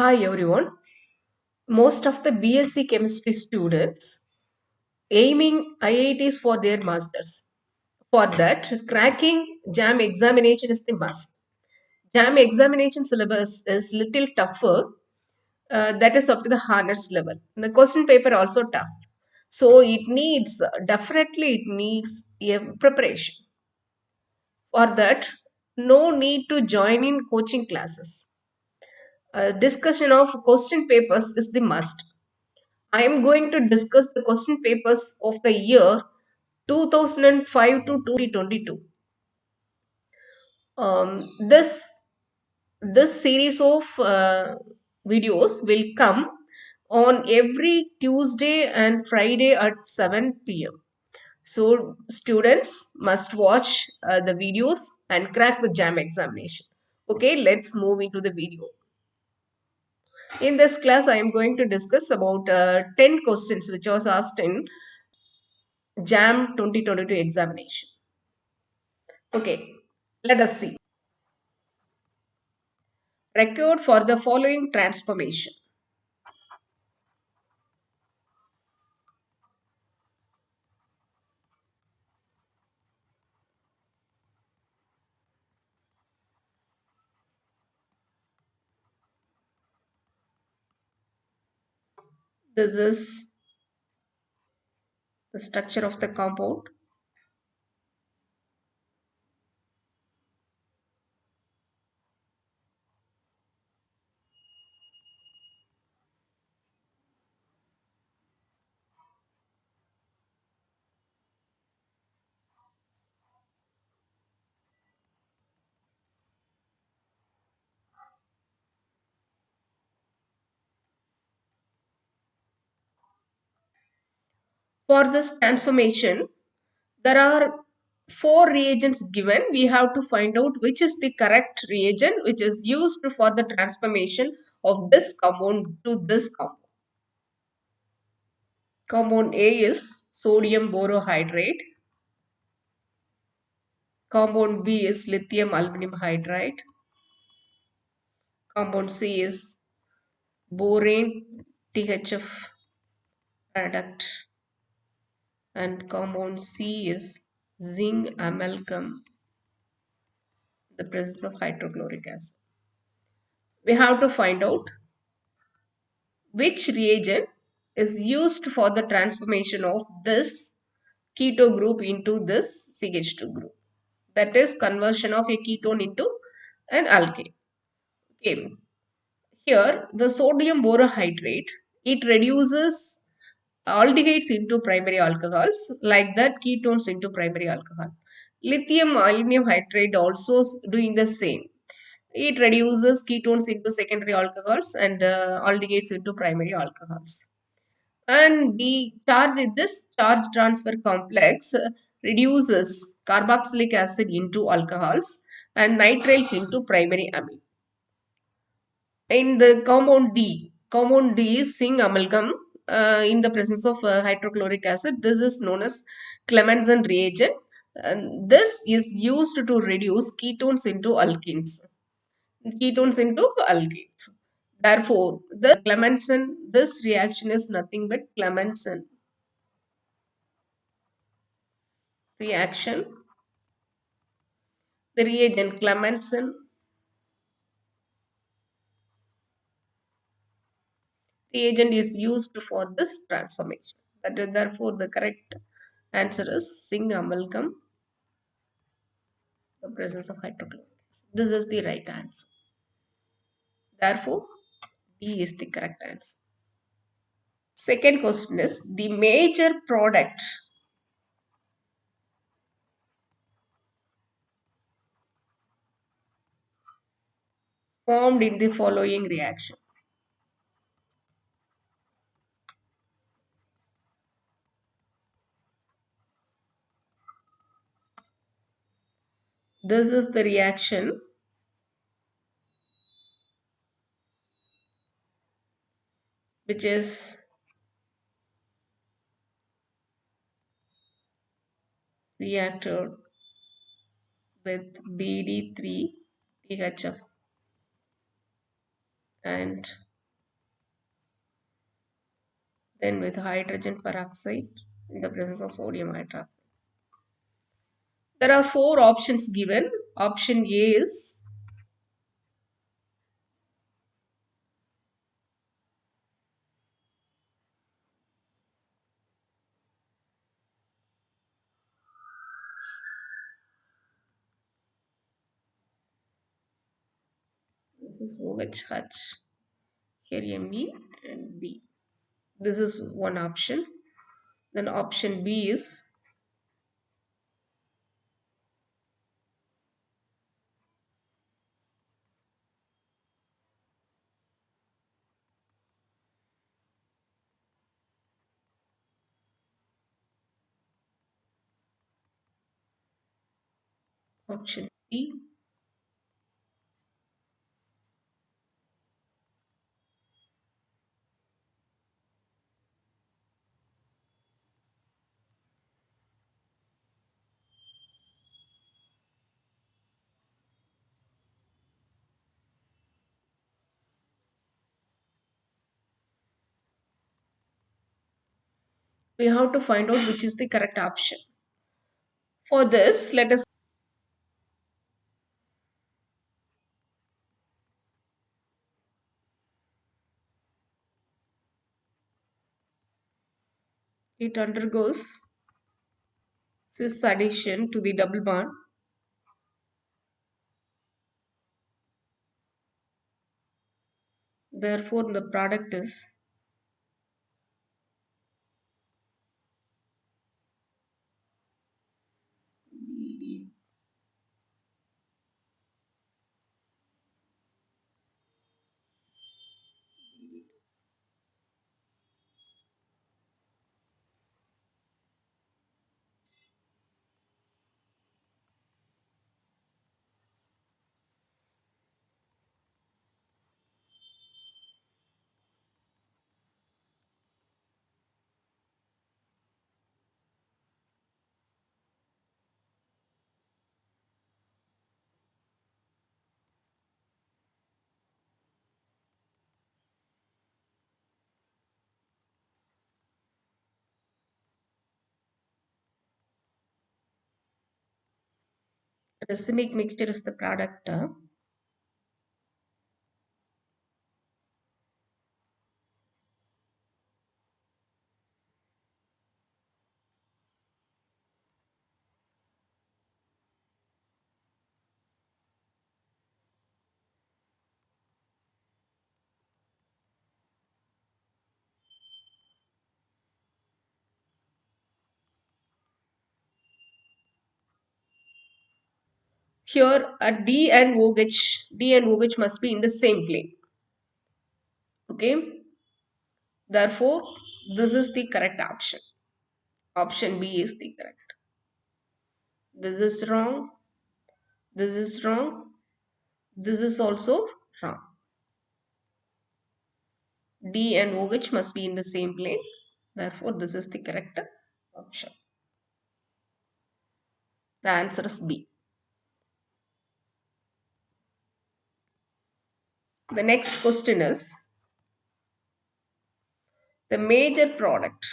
Hi everyone. Most of the BSc Chemistry students aiming IITs for their masters. For that, cracking JAM examination is the must. JAM examination syllabus is little tougher. That is up to the honors level. The question paper also tough. So it needs definitely it needs a preparation. For that, no need to join in coaching classes. Discussion of question papers is the must. I am going to discuss the question papers of the year 2005 to 2022. This series of videos will come on every Tuesday and Friday at 7 p.m. So students must watch the videos and crack the JAM examination. Okay, let's move into the video. In this class, I am going to discuss about 10 questions which was asked in JAM 2022 examination. Okay, let us see. Record for the following transformation. This is the structure of the compound. For this transformation, there are four reagents given. We have to find out which is the correct reagent which is used for the transformation of this compound to this compound. Compound A is sodium borohydrate. Compound B is lithium aluminum hydride. Compound C is borane THF product. And compound C is zinc amalgam, the presence of hydrochloric acid. We have to find out which reagent is used for the transformation of this keto group into this CH2 group. That is conversion of a ketone into an alkane. Okay. Here, the sodium borohydrate, it reduces aldehydes into primary alcohols, like that ketones into primary alcohol. Lithium aluminum hydride also doing the same. It reduces ketones into secondary alcohols and aldehydes into primary alcohols. And the charge in this charge transfer complex reduces carboxylic acid into alcohols and nitriles into primary amine. In the compound D is zinc amalgam in the presence of hydrochloric acid. This is known as Clemmensen reagent. And this is used to reduce ketones into alkenes. Ketones into alkenes. Therefore, the Clemmensen, this reaction is nothing but Clemmensen reaction. The reagent Clemmensen reagent is used for this transformation. That is, therefore, the correct answer is zinc amalgam, the presence of hydrochloric acid. This is the right answer. Therefore, D is the correct answer. Second question is the major product formed in the following reaction. This is the reaction which is reacted with BD3 THF and then with hydrogen peroxide in the presence of sodium hydroxide. There are four options given. Option A is this is OH, here Me and B. This is one option. Then option B is option C. We have to find out which is the correct option. For this, let us it undergoes cis addition to the double bond. Therefore, the product is racemic mixture is the product. Here, a D and OH must be in the same plane. Okay. Therefore, this is the correct option. Option B is the correct. This is wrong. This is wrong. This is also wrong. D and OH must be in the same plane. Therefore, this is the correct option. The answer is B. The next question is the major product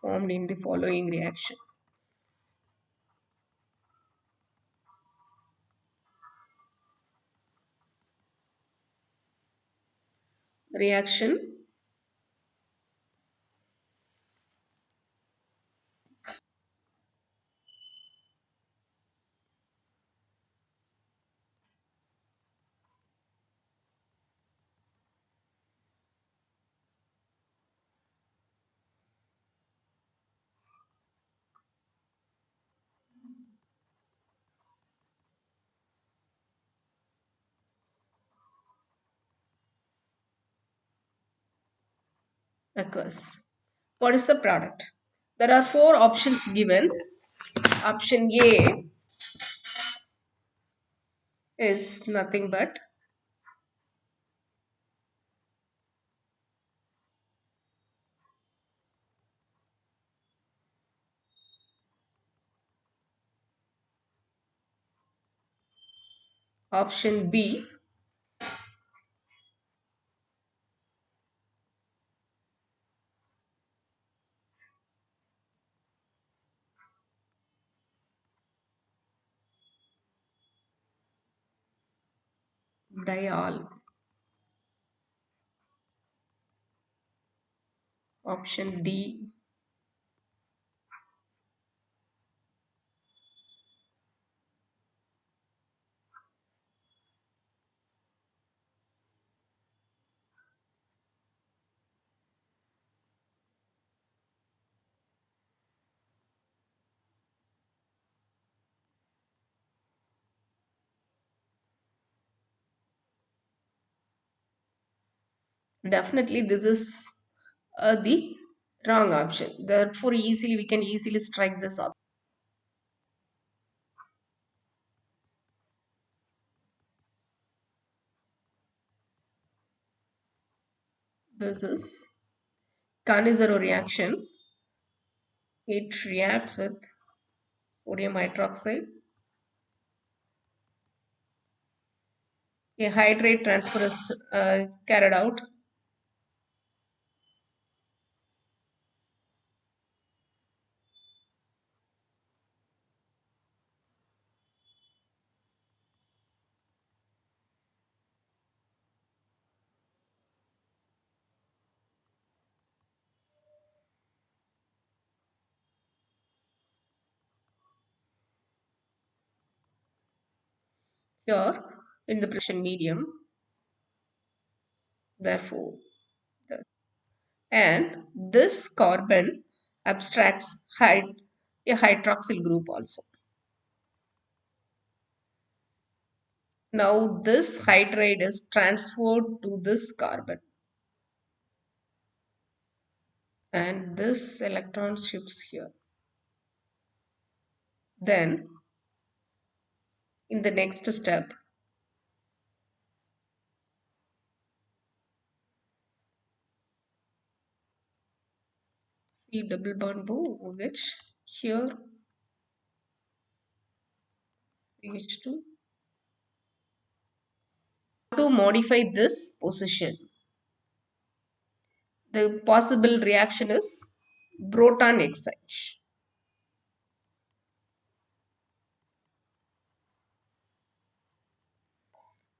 formed in the following reaction. Reaction occurs. What is the product? There are four options given. Option A is nothing but Option B, diol. Option D, definitely this is the wrong option. Therefore, easily we can easily strike this up. This is Cannizzaro reaction. It reacts with sodium hydroxide. A hydrate transfer is carried out. Here in the precipitation medium. Therefore, and this carbon abstracts a hydroxyl group also. Now this hydride is transferred to this carbon and this electron shifts here. Then in the next step, C double bond OH, here CH2. To modify this position, the possible reaction is proton exchange.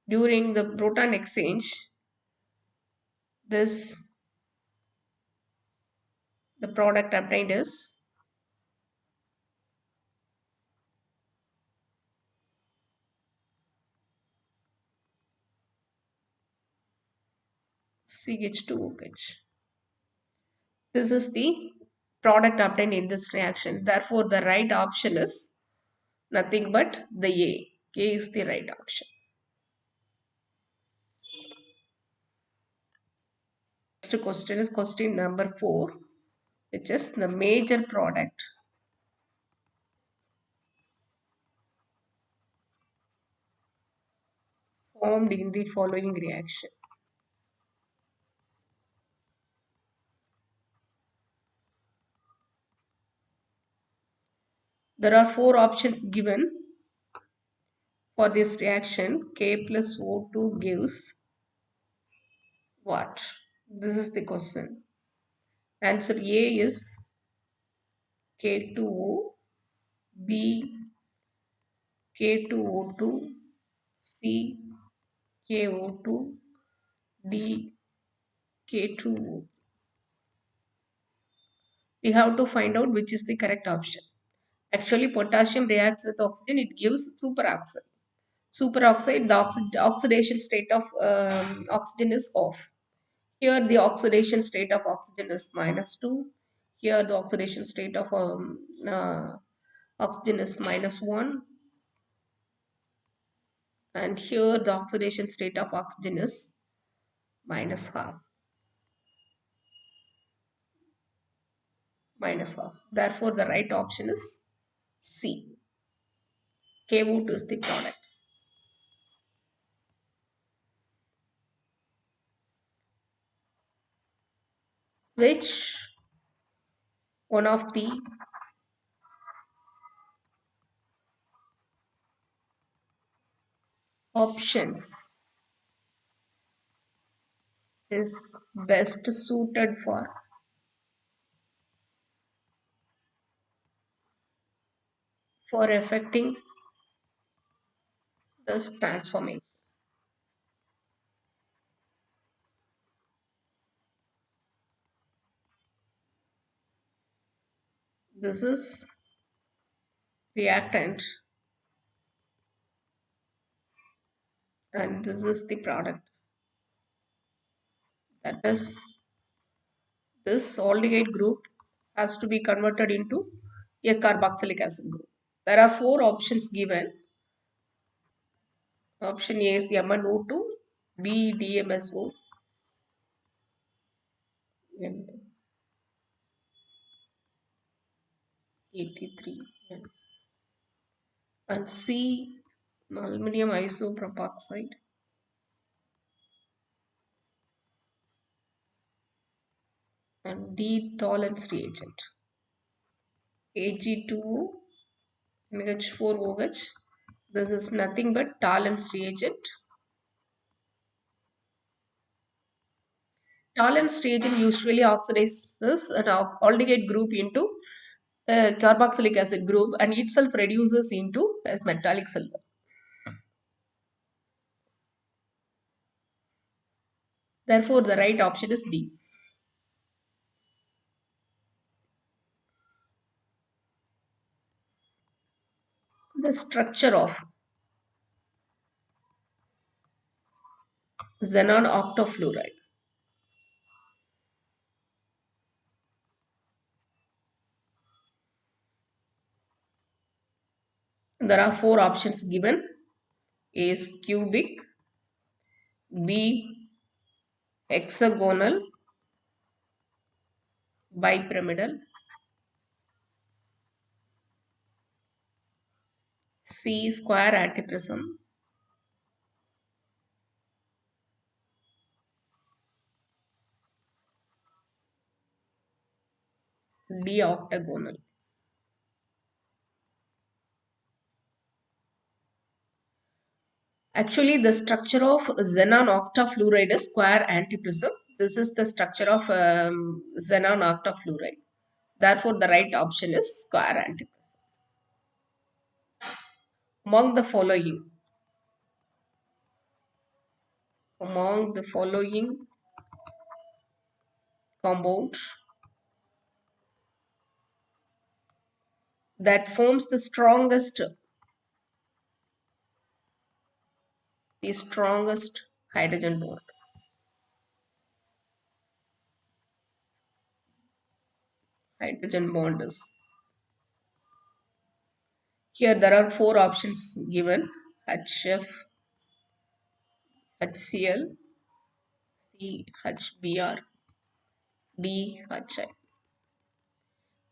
During the proton exchange, this the product obtained is CH2OH. This is the product obtained in this reaction. Therefore, the right option is nothing but the A. A is the right option. Next question is question number 4, which is the major product formed in the following reaction. There are 4 options given for this reaction. K plus O2 gives what? This is the question. Answer A is K2O, B K2O2, C KO2, D K2O. We have to find out which is the correct option. Actually, potassium reacts with oxygen, it gives superoxide. Superoxide, the oxidation state of oxygen is off. Here, the oxidation state of oxygen is -2. Here, the oxidation state of oxygen is -1. And here, the oxidation state of oxygen is -half. -half. Therefore, the right option is C. KO2 is the product. Which one of the options is best suited for effecting this transformation? This is reactant and this is the product. That is, this aldehyde group has to be converted into a carboxylic acid group. There are four options given. Option A is MnO2, B DMSO, and 83, and C aluminum isopropoxide, and D tolerance reagent. Ag2O NH4OH. This is nothing but tolerance reagent. Tolerance reagent usually oxidizes an aldehyde group into a carboxylic acid group and itself reduces into a metallic silver. Therefore, the right option is D. The structure of xenon octafluoride. There are four options given. A is cubic, B hexagonal, bipyramidal, C square antiprism, D octagonal. Actually, the structure of xenon octafluoride is square antiprism. This is the structure of xenon octafluoride. Therefore, the right option is square antiprism. Among the following, among the following compounds that forms the strongest hydrogen bond. Hydrogen bond is. Here there are four options given: HF, HCl, CHBr, DHI.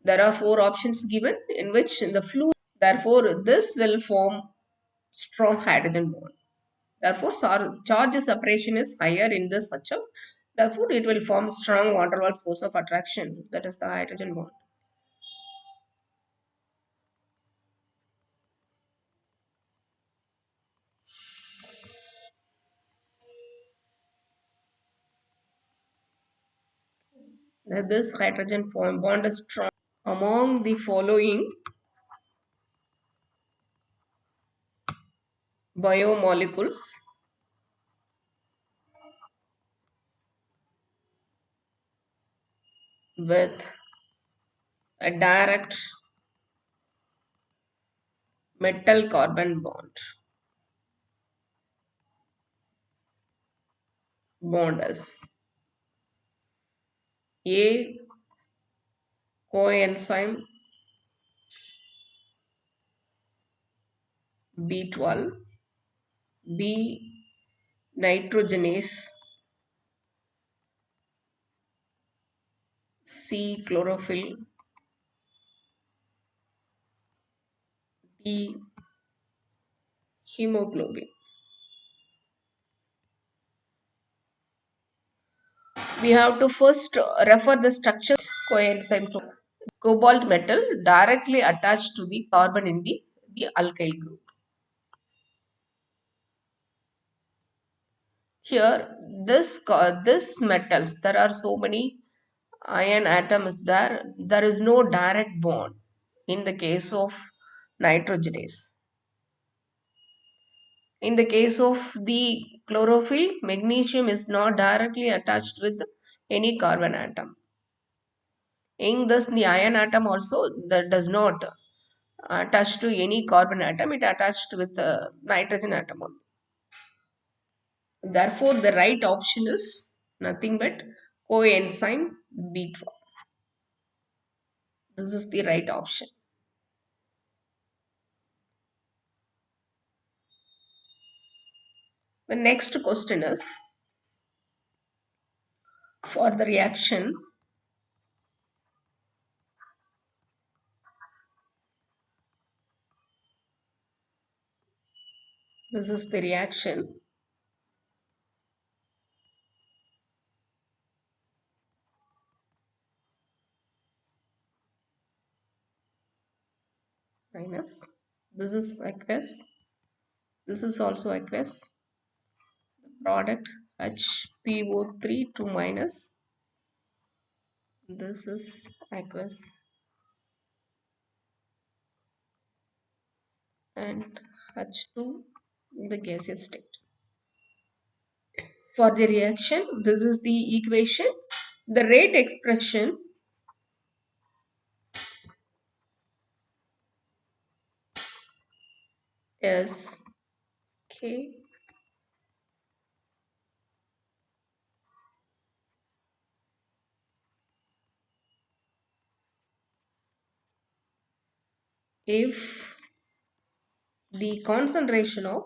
There are four options given in which in the fluid, therefore this will form strong hydrogen bond. Therefore charge separation is higher in this HF. Therefore it will form strong van der Waals force of attraction, that is the hydrogen bond. This hydrogen bond is strong. Among the following biomolecules with a direct metal carbon bond is A coenzyme B12, B nitrogenase, C chlorophyll, D hemoglobin. We have to first refer the structure coenzyme to cobalt metal directly attached to the carbon in the alkyl group. Here, this metals, there are so many iron atoms there. There is no direct bond in the case of nitrogenase. In the case of the chlorophyll, magnesium is not directly attached with any carbon atom. In this, the iron atom also that does not attach to any carbon atom. It attached with nitrogen atom only. Therefore, the right option is nothing but coenzyme B12. This is the right option. The next question is for the reaction. This is the reaction. Minus. This is aqueous. This is also aqueous. Product HPO3 to minus. This is aqueous and H2 in the gaseous state. For the reaction, this is the equation. The rate expression is K if the concentration of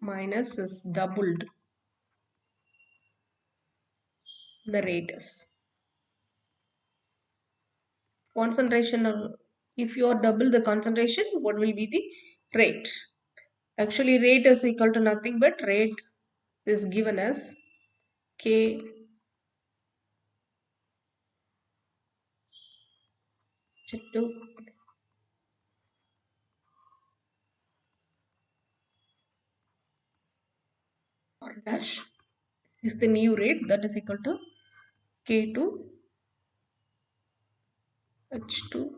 minus is doubled, the rate is. Concentration, if you are double the concentration, what will be the rate? Actually, rate is equal to nothing but rate is given as K to R dash is the new rate that is equal to K to H2.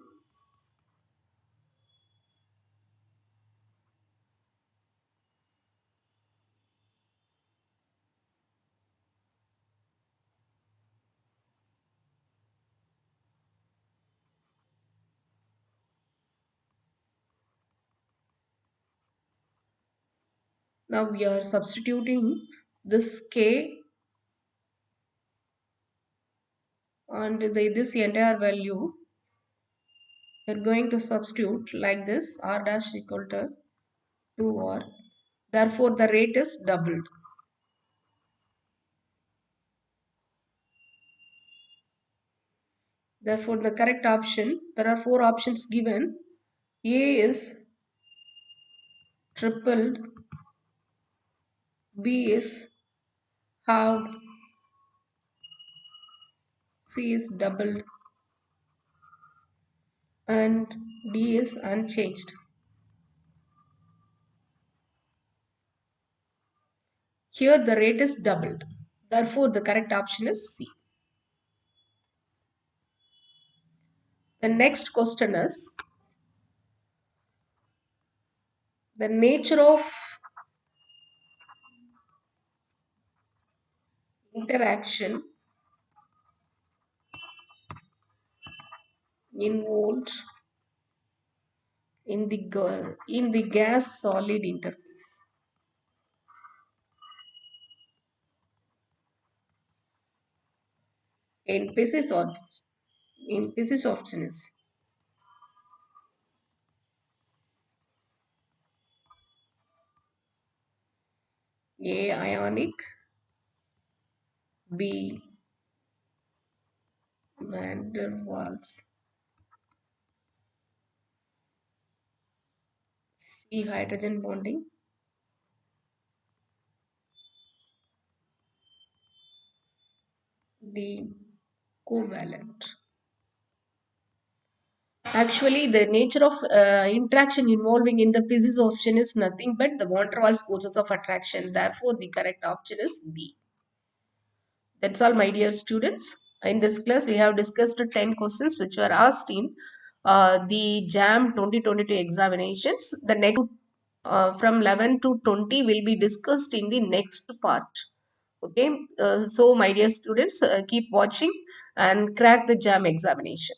Now we are substituting this K and this entire value. We are going to substitute like this R dash equal to 2R. Therefore, the rate is doubled. Therefore, the correct option, there are four options given. A is tripled, B is halved, C is doubled, and D is unchanged. Here the rate is doubled. Therefore, the correct option is C. The next question is the nature of interaction involved in the gas solid interface. In pieces of options. A ionic, B van der Waals, C hydrogen bonding, D covalent. Actually, the nature of interaction involving in the physics option is nothing but the van der Waals forces of attraction. Therefore, the correct option is B. That's all, my dear students. In this class, we have discussed 10 questions which were asked in the JAM 2022 examinations. The next from 11 to 20 will be discussed in the next part. Okay, so my dear students, keep watching and crack the JAM examination.